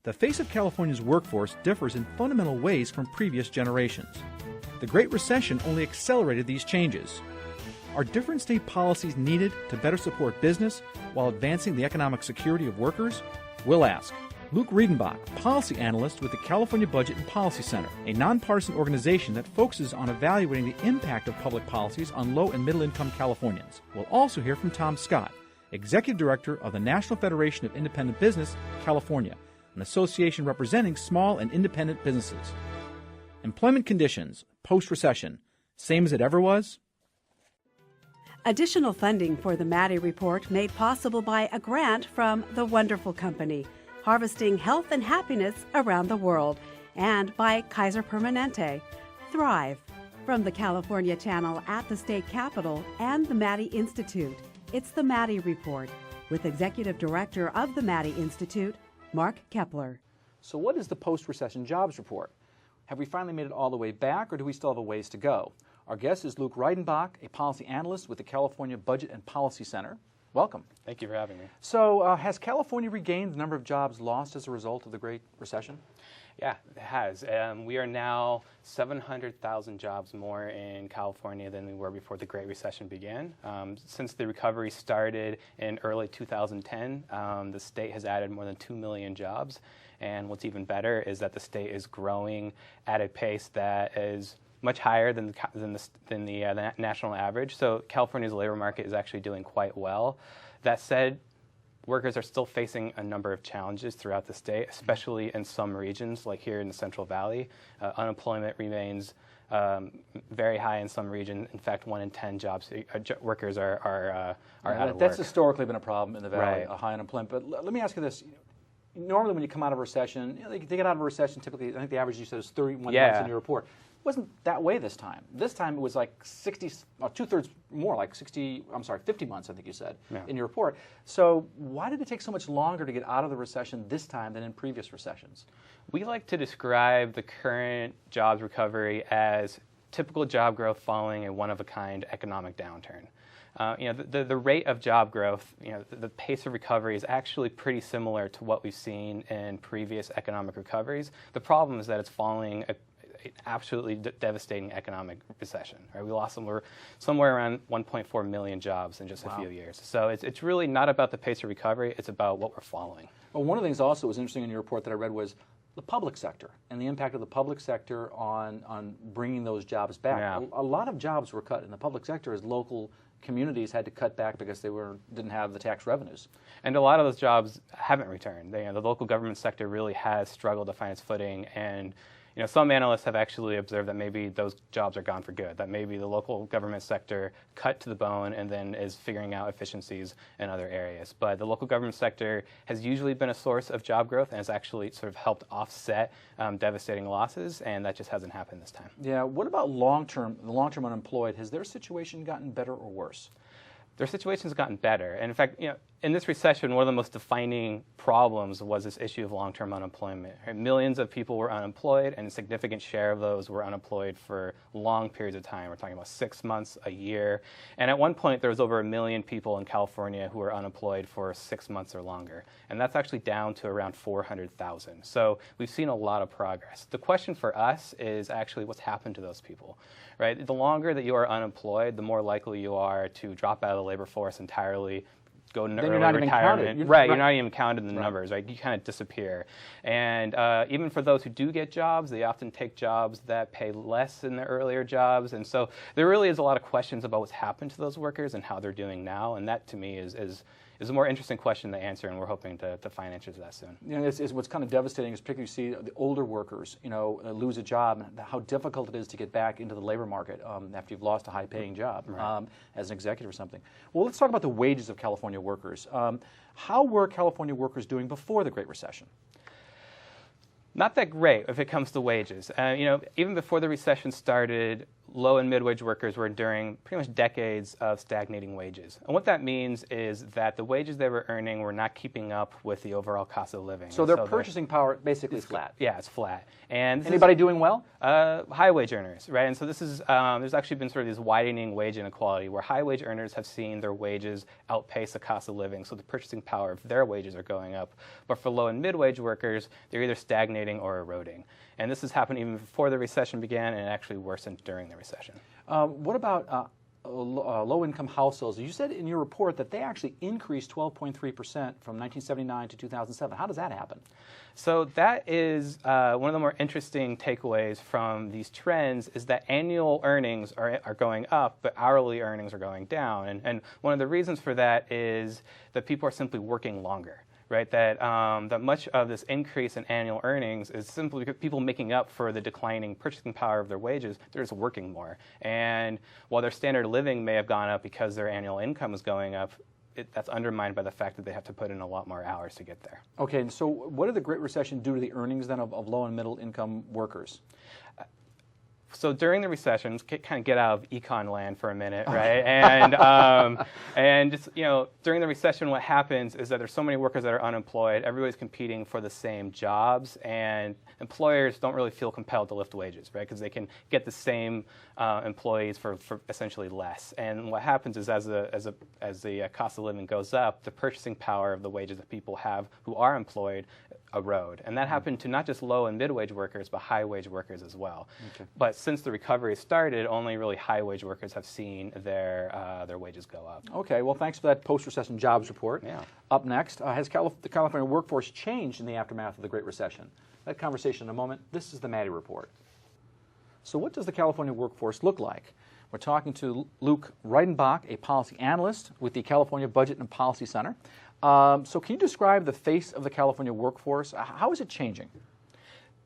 The face of California's workforce differs in fundamental ways from previous generations. The Great Recession only accelerated these changes. Are different state policies needed to better support business while advancing the economic security of workers? We'll ask. Luke Reidenbach, policy analyst with the California Budget and Policy Center, a nonpartisan organization that focuses on evaluating the impact of public policies on low and middle-income Californians. We'll also hear from Tom Scott, executive director of the National Federation of Independent Business, California, an association representing small and independent businesses. Employment conditions, post-recession, same as it ever was? Additional funding for the Maddy report made possible by a grant from The Wonderful Company, harvesting health and happiness around the world, and by Kaiser Permanente. Thrive, from the California Channel at the state capitol and the Maddy Institute. It's the Maddy Report, with Executive Director of the Maddy Institute, Mark Kepler. So what is the post-recession jobs report? Have we finally made it all the way back, or do we still have a ways to go? Our guest is Luke Reidenbach, a policy analyst with the California Budget and Policy Center. Welcome. Thank you for having me. So has California regained the number of jobs lost as a result of the Great Recession? Yeah, it has. We are now 700,000 jobs more in California than we were before the Great Recession began. Since the recovery started in early 2010, the state has added more than 2 million jobs. And what's even better is that the state is growing at a pace that is much higher than the national average. So California's labor market is actually doing quite well. That said, workers are still facing a number of challenges throughout the state, especially in some regions, like here in the Central Valley. Unemployment remains very high in some regions. In fact, 1 in 10 workers are out of work. That's historically been a problem in the Valley, Right. a high unemployment. But let me ask you this. Normally when you come out of a recession, they get out of a recession typically, I think the average you said is 31 months in your report. It wasn't that way this time. This time it was like 60, two-thirds more, like 50 months, I think you said, in your report. So why did it take so much longer to get out of the recession this time than in previous recessions? We like to describe the current jobs recovery as typical job growth following a one-of-a-kind economic downturn. The rate of job growth, the pace of recovery is actually pretty similar to what we've seen in previous economic recoveries. The problem is that it's following an absolutely devastating economic recession. Right? We lost somewhere around 1.4 million jobs in just a few years. So it's really not about the pace of recovery, it's about what we're following. Well, one of the things also was interesting in your report that I read was the public sector and the impact of the public sector on bringing those jobs back. Yeah. A lot of jobs were cut in the public sector as local communities had to cut back because they didn't have the tax revenues. And a lot of those jobs haven't returned. The local government sector really has struggled to find its footing, and some analysts have actually observed that maybe those jobs are gone for good, that maybe the local government sector cut to the bone and then is figuring out efficiencies in other areas. But the local government sector has usually been a source of job growth and has actually sort of helped offset devastating losses, and that just hasn't happened this time. Yeah, what about the long-term unemployed? Has their situation gotten better or worse? Their situation's gotten better. And in fact, in this recession, one of the most defining problems was this issue of long-term unemployment. Right? Millions of people were unemployed, and a significant share of those were unemployed for long periods of time. We're talking about 6 months, a year. And at one point, there was over 1 million people in California who were unemployed for 6 months or longer. And that's actually down to around 400,000. So we've seen a lot of progress. The question for us is actually what's happened to those people. Right? The longer that you are unemployed, the more likely you are to drop out of the labor force entirely, go into early retirement. You're not even counted in the numbers, right? You kind of disappear. And even for those who do get jobs, they often take jobs that pay less than their earlier jobs. And so there really is a lot of questions about what's happened to those workers and how they're doing now. And that, to me, is a more interesting question to answer, and we're hoping to find answers to that soon. It's what's kind of devastating is particularly you see the older workers, lose a job, and how difficult it is to get back into the labor market after you've lost a high-paying job as an executive or something. Well, let's talk about the wages of California workers. How were California workers doing before the Great Recession? Not that great if it comes to wages. Even before the recession started, low and mid-wage workers were enduring pretty much decades of stagnating wages. And what that means is that the wages they were earning were not keeping up with the overall cost of living. So their purchasing power basically is flat. Yeah, it's flat. And anybody doing well? High wage earners, right? And so this is, there's actually been sort of this widening wage inequality where high wage earners have seen their wages outpace the cost of living, so the purchasing power of their wages are going up. But for low and mid-wage workers, they're either stagnating or eroding. And this has happened even before the recession began, and it actually worsened during the recession. What about low-income households? You said in your report that they actually increased 12.3% from 1979 to 2007. How does that happen? So that is one of the more interesting takeaways from these trends is that annual earnings are going up, but hourly earnings are going down. And one of the reasons for that is that people are simply working longer. Right, that much of this increase in annual earnings is simply because people making up for the declining purchasing power of their wages, they're just working more. And while their standard of living may have gone up because their annual income is going up, that's undermined by the fact that they have to put in a lot more hours to get there. Okay, and so what did the Great Recession do to the earnings then of low and middle income workers? So during the recession, kind of get out of econ land for a minute, right? And just, during the recession, what happens is that there's so many workers that are unemployed. Everybody's competing for the same jobs, and employers don't really feel compelled to lift wages, right? Because they can get the same employees for essentially less. And what happens is as the cost of living goes up, the purchasing power of the wages that people have who are employed erode. And that happened to not just low and mid-wage workers, but high-wage workers as well. Okay. But since the recovery started, only really high-wage workers have seen their wages go up. Okay, well, thanks for that post-recession jobs report. Yeah. Up next, has the California workforce changed in the aftermath of the Great Recession? That conversation in a moment. This is the Maddy Report. So what does the California workforce look like? We're talking to Luke Reidenbach, a policy analyst with the California Budget and Policy Center. So can you describe the face of the California workforce? How is it changing?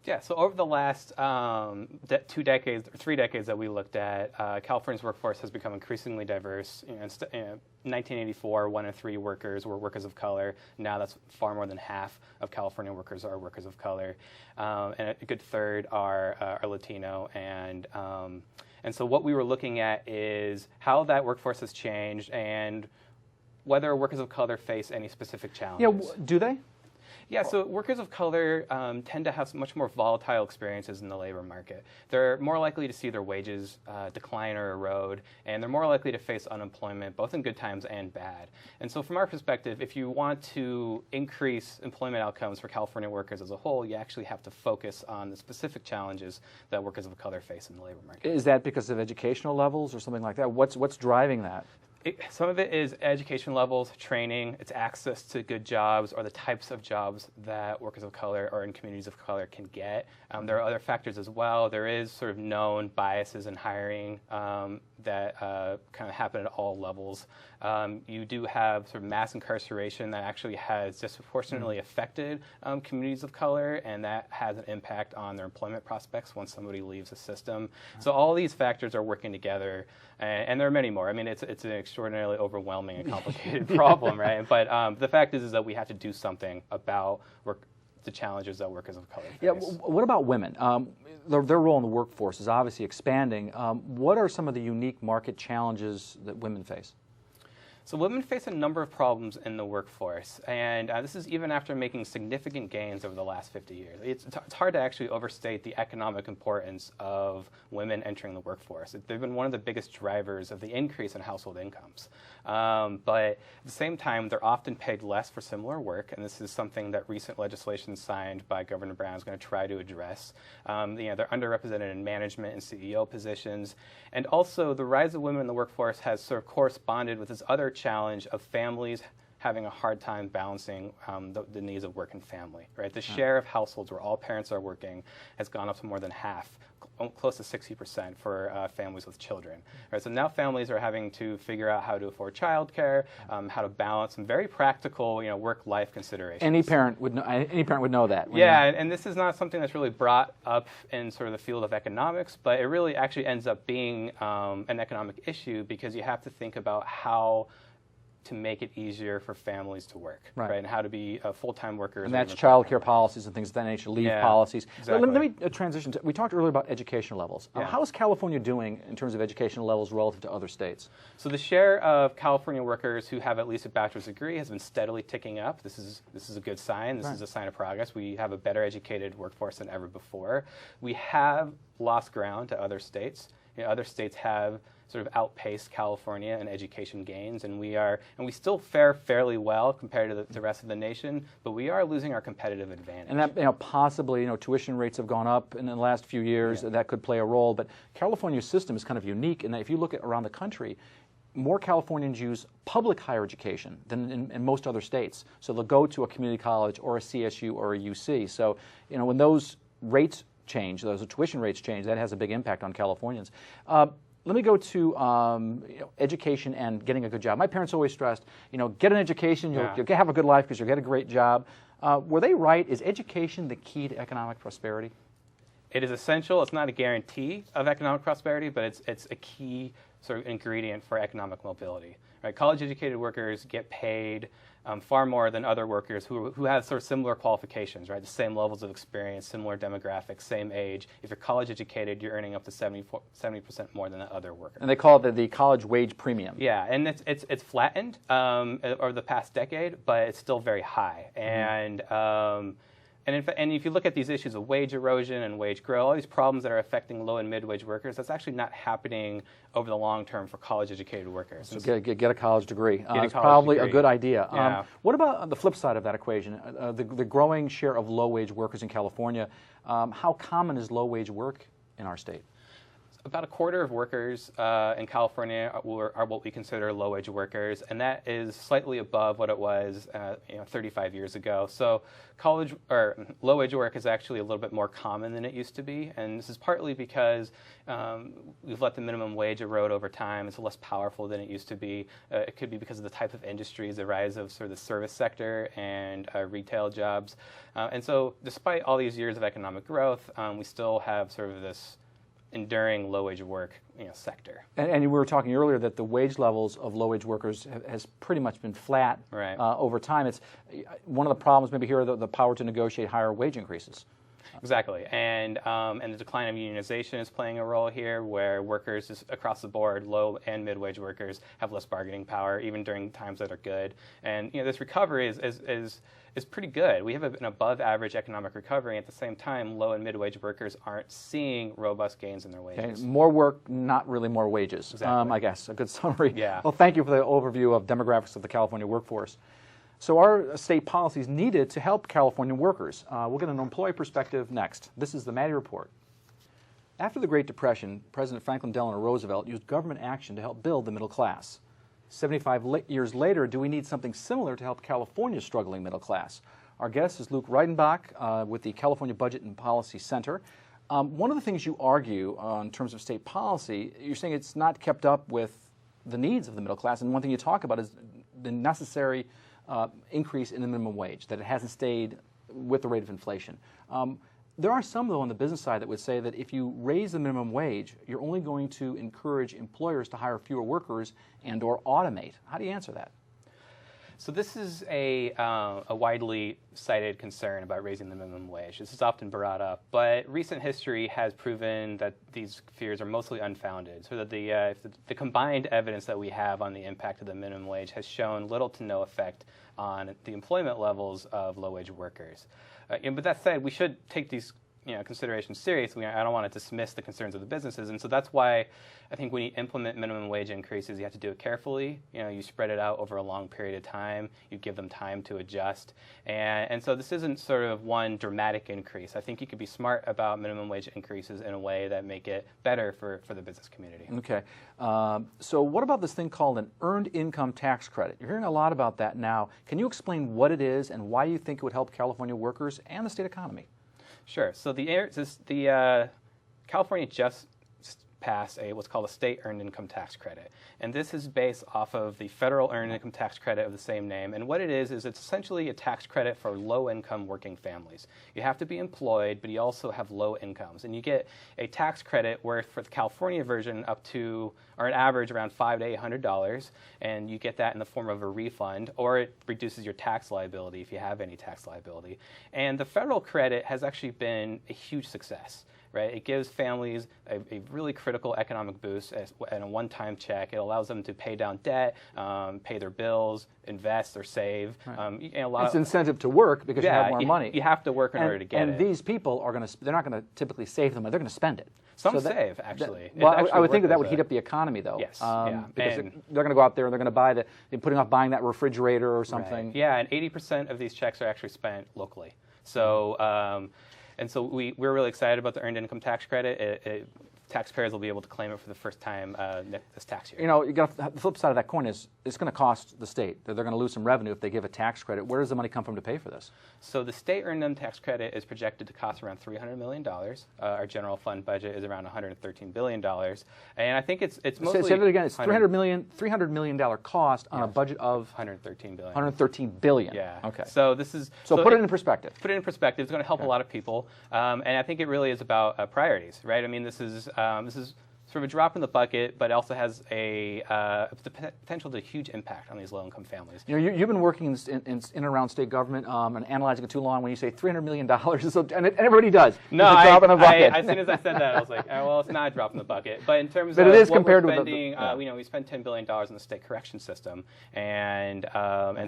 Yeah, so over the last 2 decades, or 3 decades that we looked at, California's workforce has become increasingly diverse. In 1984, 1 in 3 workers were workers of color. Now that's far more than half of California workers are workers of color, and a good third are Latino. And so what we were looking at is how that workforce has changed and whether workers of color face any specific challenges. Yeah, do they? Yeah, so workers of color tend to have much more volatile experiences in the labor market. They're more likely to see their wages decline or erode, and they're more likely to face unemployment, both in good times and bad. And so from our perspective, if you want to increase employment outcomes for California workers as a whole, you actually have to focus on the specific challenges that workers of color face in the labor market. Is that because of educational levels or something like that? What's driving that? Some of it is education levels, training, it's access to good jobs or the types of jobs that workers of color or in communities of color can get. There are other factors as well. There is sort of known biases in hiring that kind of happen at all levels. You do have sort of mass incarceration that actually has disproportionately affected communities of color, and that has an impact on their employment prospects once somebody leaves the system. So all these factors are working together, and there are many more. I mean, it's an extraordinarily overwhelming and complicated problem, right? But the fact is that we have to do something about the challenges that workers of color face. Yeah, what about women? Their role in the workforce is obviously expanding. What are some of the unique market challenges that women face? So women face a number of problems in the workforce, and this is even after making significant gains over the last 50 years. It's hard to actually overstate the economic importance of women entering the workforce. They've been one of the biggest drivers of the increase in household incomes. But at the same time, they're often paid less for similar work, and this is something that recent legislation signed by Governor Brown is going to try to address. They're underrepresented in management and CEO positions, and also the rise of women in the workforce has sort of corresponded with this other challenge of families having a hard time balancing the needs of work and family, right? The share of households where all parents are working has gone up to more than half, close to 60% for families with children. Right? So now families are having to figure out how to afford childcare, how to balance some very practical, work-life considerations. Any parent would know that. Yeah, and this is not something that's really brought up in sort of the field of economics, but it really actually ends up being an economic issue because you have to think about how to make it easier for families to work, right? And how to be full-time workers. And that's child care policies and things of that nature, leave policies. Exactly. Let me transition to, we talked earlier about educational levels. How is California doing in terms of educational levels relative to other states? So the share of California workers who have at least a bachelor's degree has been steadily ticking up. This is a good sign. This is a sign of progress. We have a better educated workforce than ever before. We have lost ground to other states. Other states have sort of outpaced California in education gains, and we still fare fairly well compared to the rest of the nation, but we are losing our competitive advantage. And that possibly tuition rates have gone up in the last few years. That could play a role, but California's system is kind of unique in that if you look at around the country, more Californians use public higher education than in most other states. So they'll go to a community college or a CSU or a UC. So when those rates change, those tuition rates change, that has a big impact on Californians. Let me go to education and getting a good job. My parents always stressed, get an education, you'll have a good life because you'll get a great job. Were they right? Is education the key to economic prosperity? It is essential. It's not a guarantee of economic prosperity, but it's a key sort of ingredient for economic mobility. Right? College-educated workers get paid far more than other workers who have sort of similar qualifications, right? The same levels of experience, similar demographics, same age. If you're college-educated, you're earning up to 70% more than the other worker. And they call it the college wage premium. Yeah, and it's flattened over the past decade, but it's still very high. And if you look at these issues of wage erosion and wage growth, all these problems that are affecting low and mid-wage workers, that's actually not happening over the long term for college-educated workers. So get a college degree. It's probably a good idea. What about the flip side of that equation, the growing share of low-wage workers in California? How common is low-wage work in our state? About a quarter of workers in California are what we consider low-wage workers, and that is slightly above what it was 35 years ago. So low-wage work is actually a little bit more common than it used to be, and this is partly because we've let the minimum wage erode over time. It's less powerful than it used to be. It could be because of the type of industries, the rise of sort of the service sector and retail jobs. And so despite all these years of economic growth, we still have sort of this enduring low-wage work sector. And we were talking earlier that the wage levels of low-wage workers has pretty much been flat over time. It's one of the problems maybe here the power to negotiate higher wage increases. Exactly, and the decline of unionization is playing a role here, where workers just across the board, low and mid-wage workers, have less bargaining power, even during times that are good. And this recovery is pretty good. We have an above-average economic recovery. At the same time, low and mid-wage workers aren't seeing robust gains in their wages. Okay. More work, not really more wages. Exactly. I guess a good summary. Yeah. Well, thank you for the overview of demographics of the California workforce. So our state policies needed to help California workers. We'll get an employee perspective next. This is the Maddy Report. After the Great Depression, President Franklin Delano Roosevelt used government action to help build the middle class. 75 years later, do we need something similar to help California's struggling middle class? Our guest is Luke Reidenbach with the California Budget and Policy Center. One of the things you argue in terms of state policy, you're saying it's not kept up with the needs of the middle class, and one thing you talk about is the necessary increase in the minimum wage, that it hasn't stayed with the rate of inflation. There are some, though, on the business side that would say that if you raise the minimum wage, you're only going to encourage employers to hire fewer workers and or automate. How do you answer that? So this is a widely cited concern about raising the minimum wage. This is often brought up, but recent history has proven that these fears are mostly unfounded. So that the combined evidence that we have on the impact of the minimum wage has shown little to no effect on the employment levels of low-wage workers. But that said, we should take these considerations seriously. I don't want to dismiss the concerns of the businesses, and so that's why I think when you implement minimum wage increases, you have to do it carefully. You spread it out over a long period of time. You give them time to adjust, and so this isn't sort of one dramatic increase. I think you could be smart about minimum wage increases in a way that make it better for the business community. Okay. So what about this thing called an earned income tax credit? You're hearing a lot about that now. Can you explain what it is and why you think it would help California workers and the state economy? Sure. So California just passed what's called a state earned income tax credit. And this is based off of the federal earned income tax credit of the same name. And what it is it's essentially a tax credit for low-income working families. You have to be employed, but you also have low incomes. And you get a tax credit where for the California version up to, or an average around $500 to $800, and you get that in the form of a refund, or it reduces your tax liability if you have any tax liability. And the federal credit has actually been a huge success. Right? It gives families a really critical economic boost and a one-time check. It allows them to pay down debt, pay their bills, invest or save. Right. It's incentive to work because you have more money. You have to work in order to get it. And these people are going to—they're not going to typically save the money; they're going to spend it. Some save, actually. I would think that would heat up the economy, though. Yes. Because they're going to go out there and they're going to buy they're putting off buying that refrigerator or something. Right. Yeah, and 80% of these checks are actually spent locally. So. And so we're really excited about the earned income tax credit. Taxpayers will be able to claim it for the first time this tax year. You know, the flip side of that coin is it's going to cost the state. They're going to lose some revenue if they give a tax credit. Where does the money come from to pay for this? So the state earned income tax credit is projected to cost around $300 million. Our general fund budget is around $113 billion. And I think it's mostly... Say that again. It's $300 million cost on a budget of... $113 billion. $113 billion. Yeah. Okay. So this is... So put it in perspective. Put it in perspective. It's going to help a lot of people. And I think it really is about priorities, right? I mean, this is sort of a drop in the bucket, but it also has the potential to huge impact on these low-income families. You know, you've been working in and around state government and analyzing it too long. When you say $300 million, and everybody does. No, it's a drop in the bucket. As soon as I said that, I was like, well, it's not a drop in the bucket. But in terms but of it is what compared we're spending, with we spend $10 billion in the state correction system, and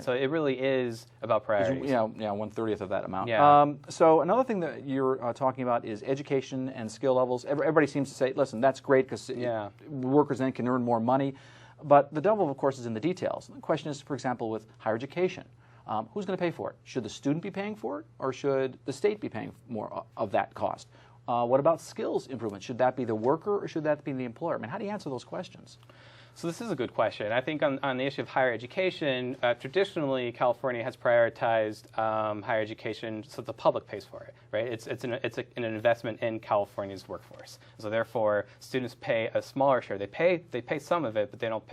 so it really is about priorities. Yeah, 1/30 of that amount. Yeah. So another thing that you're talking about is education and skill levels. Everybody seems to say, listen, that's great because workers then can earn more money. But the devil, of course, is in the details. The question is, for example, with higher education, who's going to pay for it? Should the student be paying for it, or should the state be paying more of that cost? What about skills improvement? Should that be the worker, or should that be the employer? I mean, how do you answer those questions? So this is a good question. I think on the issue of higher education, traditionally California has prioritized higher education so the public pays for it, right? It's an investment in California's workforce. So therefore, students pay a smaller share. They pay some of it, but they don't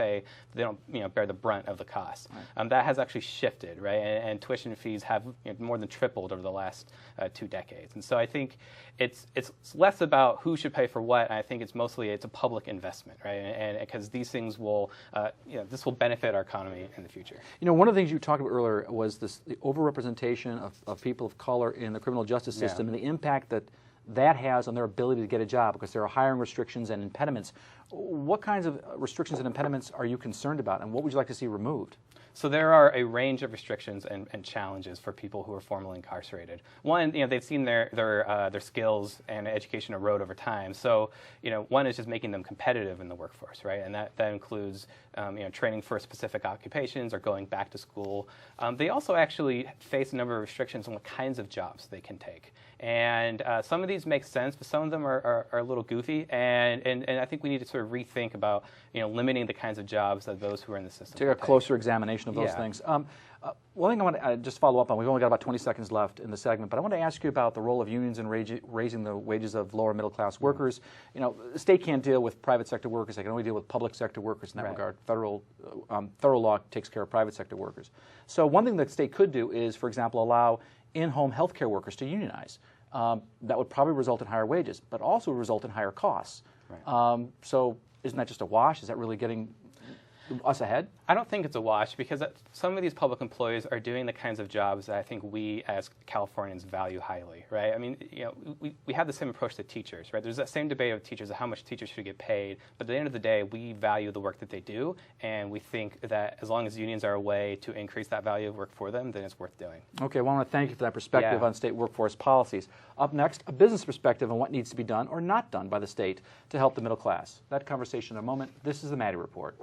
bear the brunt of the cost. Right. That has actually shifted, right? And tuition fees have more than tripled over the last 2 decades. And so I think it's less about who should pay for what. I think it's a public investment, right? And because these things will, this will benefit our economy in the future. You know, one of the things you talked about earlier was the overrepresentation of people of color in the criminal justice system and the impact that has on their ability to get a job because there are hiring restrictions and impediments. What kinds of restrictions and impediments are you concerned about, and what would you like to see removed? So there are a range of restrictions and challenges for people who are formerly incarcerated. One, they've seen their skills and education erode over time. So, one is just making them competitive in the workforce, right? And that includes, training for specific occupations or going back to school. They also actually face a number of restrictions on what kinds of jobs they can take. And some of these make sense, but some of them are a little goofy. And I think we need to sort of rethink about limiting the kinds of jobs that those who are in the system take a closer examination of those things. One thing I want to just follow up on, we've only got about 20 seconds left in the segment, but I want to ask you about the role of unions in raising the wages of lower middle class workers. The state can't deal with private sector workers, they can only deal with public sector workers in that regard. Federal law takes care of private sector workers. So one thing that the state could do is, for example, allow in-home health care workers to unionize. That would probably result in higher wages, but also result in higher costs. Right. So isn't that just a wash? Is that really getting us ahead? I don't think it's a wash because some of these public employees are doing the kinds of jobs that I think we as Californians value highly, right? I mean, we have the same approach to teachers, right? There's that same debate of teachers, of how much teachers should get paid, but at the end of the day, we value the work that they do, and we think that as long as unions are a way to increase that value of work for them, then it's worth doing. Okay, well, I want to thank you for that perspective on state workforce policies. Up next, a business perspective on what needs to be done or not done by the state to help the middle class. That conversation in a moment. This is the Maddy Report.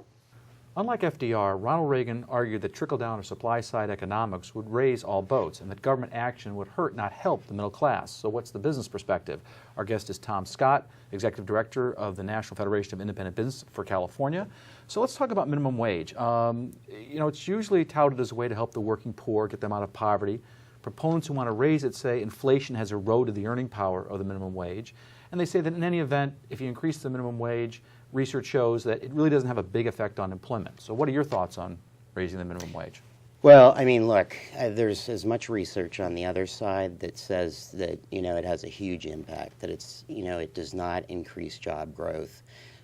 Unlike FDR, Ronald Reagan argued that trickle-down or supply-side economics would raise all boats and that government action would hurt, not help, the middle class. So what's the business perspective? Our guest is Tom Scott, Executive Director of the National Federation of Independent Business for California. So let's talk about minimum wage. It's usually touted as a way to help the working poor, get them out of poverty. Proponents who want to raise it say inflation has eroded the earning power of the minimum wage. And they say that in any event, if you increase the minimum wage, research shows that it really doesn't have a big effect on employment. So what are your thoughts on raising the minimum wage? Well, I mean, look, there's as much research on the other side that says that, it has a huge impact, that it does not increase job growth.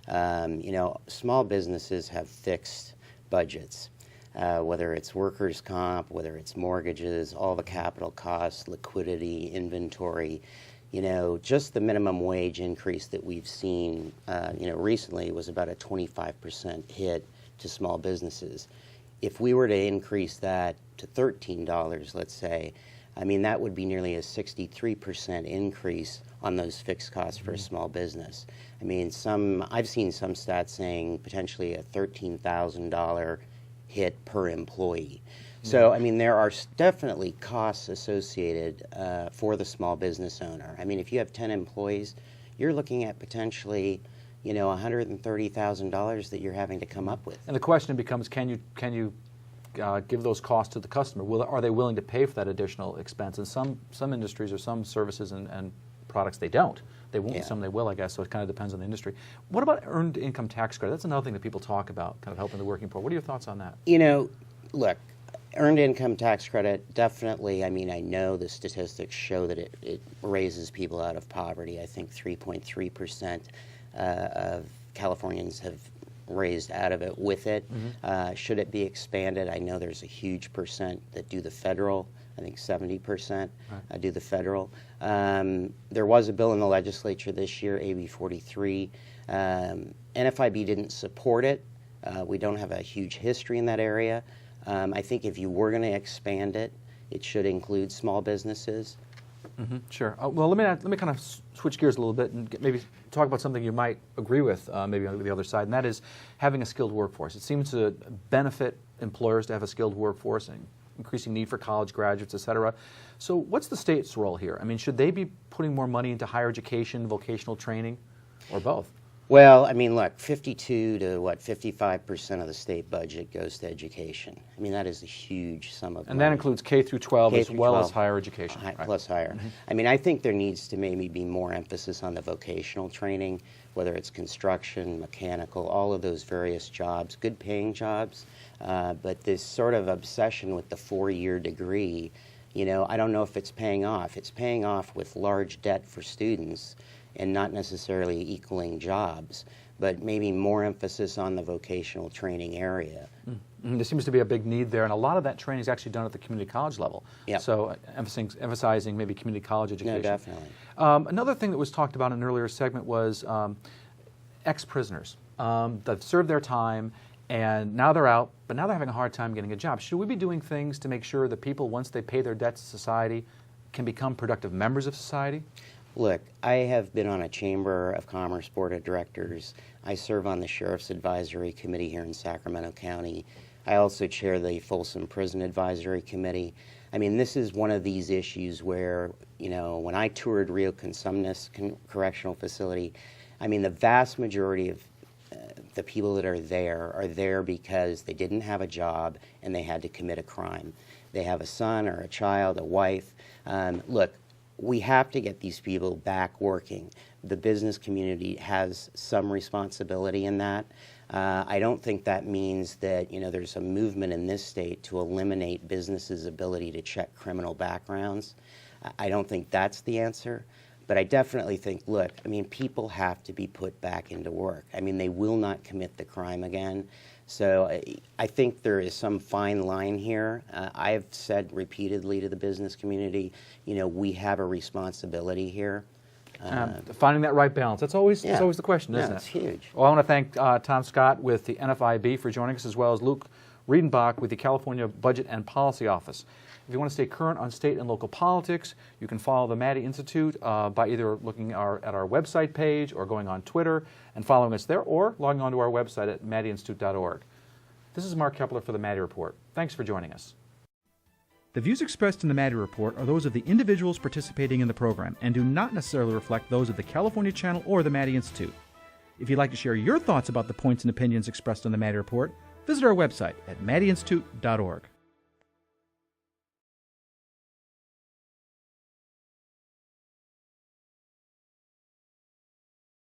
Small businesses have fixed budgets, whether it's workers' comp, whether it's mortgages, all the capital costs, liquidity, inventory. Just the minimum wage increase that we've seen, recently was about a 25% hit to small businesses. If we were to increase that to $13, let's say, I mean, that would be nearly a 63% increase on those fixed costs for a small business. I mean, I've seen some stats saying potentially a $13,000 hit per employee. So, I mean, there are definitely costs associated for the small business owner. I mean, if you have 10 employees, you're looking at potentially $130,000 that you're having to come up with. And the question becomes, can you give those costs to the customer? Are they willing to pay for that additional expense? And some industries or some services and products, they don't. They won't, some they will, I guess, so it kind of depends on the industry. What about earned income tax credit? That's another thing that people talk about, kind of helping the working poor. What are your thoughts on that? Look, earned income tax credit, definitely, I mean, I know the statistics show that it raises people out of poverty. I think 3.3% of Californians have raised out of it with it. Should it be expanded? I know there's a huge percent that do the federal. I think 70% do the federal. There was a bill in the legislature this year, AB 43. NFIB didn't support it. We don't have a huge history in that area. I think if you were going to expand it, it should include small businesses. Sure. Well, let me kind of switch gears a little bit and maybe talk about something you might agree with, maybe on the other side, and that is having a skilled workforce. It seems to benefit employers to have a skilled workforce, and increasing need for college graduates, et cetera. So what's the state's role here? I mean, should they be putting more money into higher education, vocational training, or both? Well, I mean, look, 52 to 55% of the state budget goes to education. I mean, that is a huge sum of money. And that includes K through 12 K as through well 12, as higher education. Plus higher. I mean, I think there needs to maybe be more emphasis on the vocational training, whether it's construction, mechanical, all of those various jobs, good paying jobs, but this sort of obsession with the 4-year degree, I don't know if it's paying off. It's paying off with large debt for students and not necessarily equaling jobs, but maybe more emphasis on the vocational training area. There seems to be a big need there, and a lot of that training is actually done at the community college level. So emphasizing maybe community college education. No, definitely. Another thing that was talked about in an earlier segment was ex-prisoners that served their time, and now they're out, but now they're having a hard time getting a job. Should we be doing things to make sure that people, once they pay their debts to society, can become productive members of society? Look, I have been on a Chamber of Commerce Board of Directors. I serve on the Sheriff's Advisory Committee here in Sacramento County. I also chair the Folsom Prison Advisory Committee. I mean, this is one of these issues where, when I toured Rio Consumnes Correctional Facility, I mean, the vast majority of the people that are there because they didn't have a job and they had to commit a crime. They have a son or a child, a wife. Look, we have to get these people back working. The business community has some responsibility in that. I don't think that means that there's a movement in this state to eliminate businesses' ability to check criminal backgrounds. I don't think that's the answer. But I definitely think, look, I mean, people have to be put back into work. I mean, they will not commit the crime again. So I think there is some fine line here. I've said repeatedly to the business community, we have a responsibility here. Finding that right balance. That's always the question, isn't it? It's huge. Well, I want to thank Tom Scott with the NFIB for joining us, as well as Luke Reidenbach with the California Budget and Policy Office. If you want to stay current on state and local politics, you can follow the Maddy Institute by either looking at our website page or going on Twitter and following us there, or logging onto our website at maddyinstitute.org. This is Mark Kepler for the Maddy Report. Thanks for joining us. The views expressed in the Maddy Report are those of the individuals participating in the program and do not necessarily reflect those of the California Channel or the Maddy Institute. If you'd like to share your thoughts about the points and opinions expressed on the Maddy Report, visit our website at maddyinstitute.org.